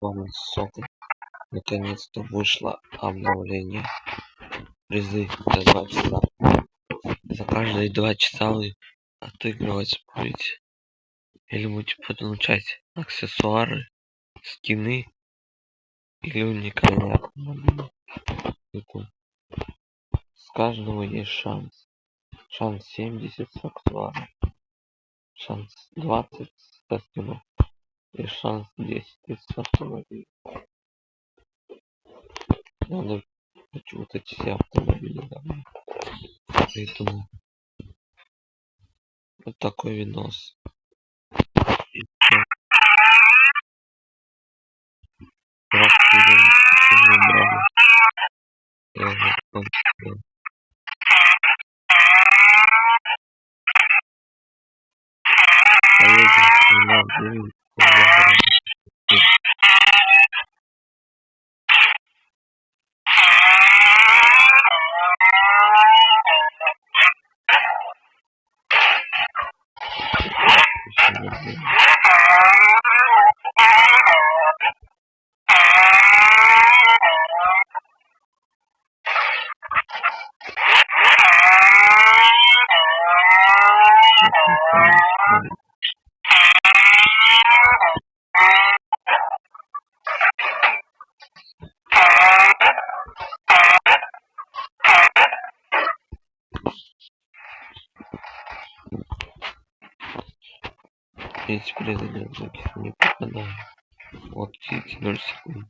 рекламный сокол. Наконец-то вышло обновление. Призы за 2 часа. За каждые 2 часа вы отыгрывать будете. Или будете получать аксессуары, скины или уникальные автомобили. С каждого есть шанс. Шанс 70 с аксессуаром. Шанс 20 с скинов. И шанс 10 с автомобилем. Надо почему-то все автомобили давно. Поэтому вот такой видос. И всё. Здравствуйте, брали. Я закончил. Поедем на 9. Эти призы не попадаю. Вот эти 0 секунд.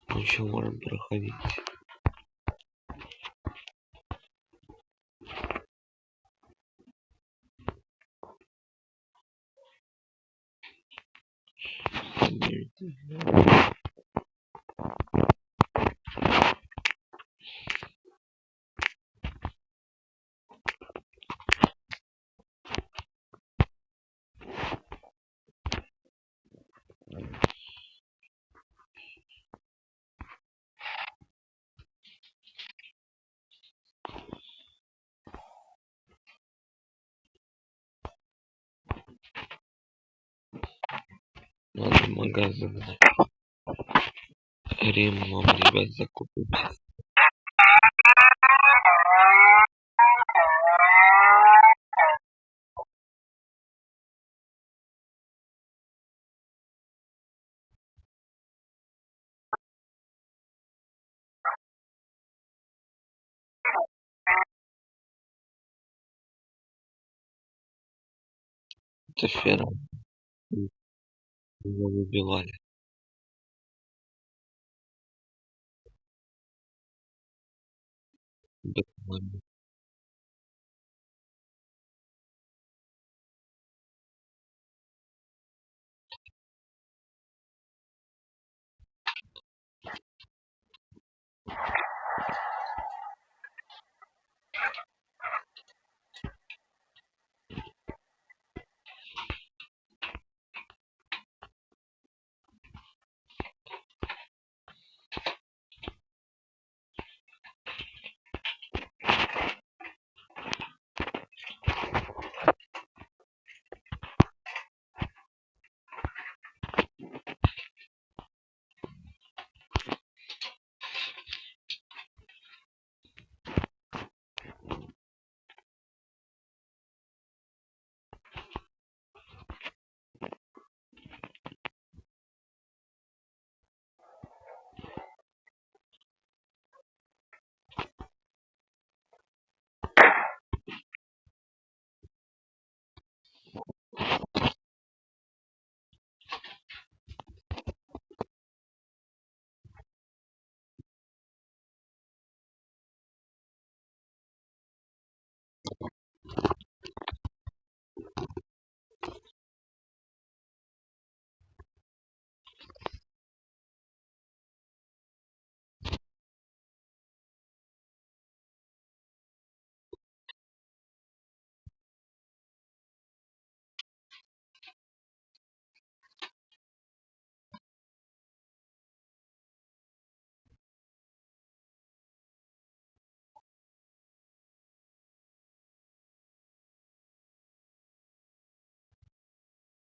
Еще можем проходить. Надо магазин. Ремом, ребят, закупить. Это фера. Его выбивали. Бэтмен.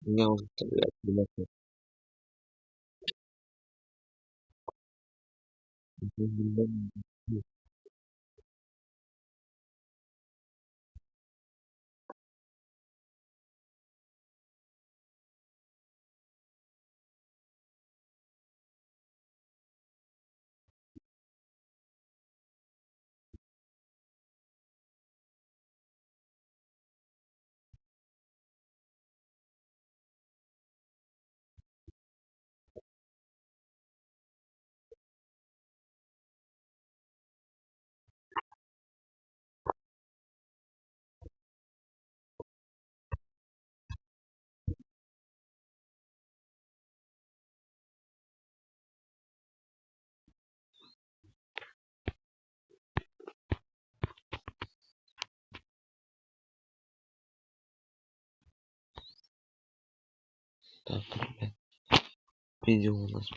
У меня уже Так, ребят, видео у нас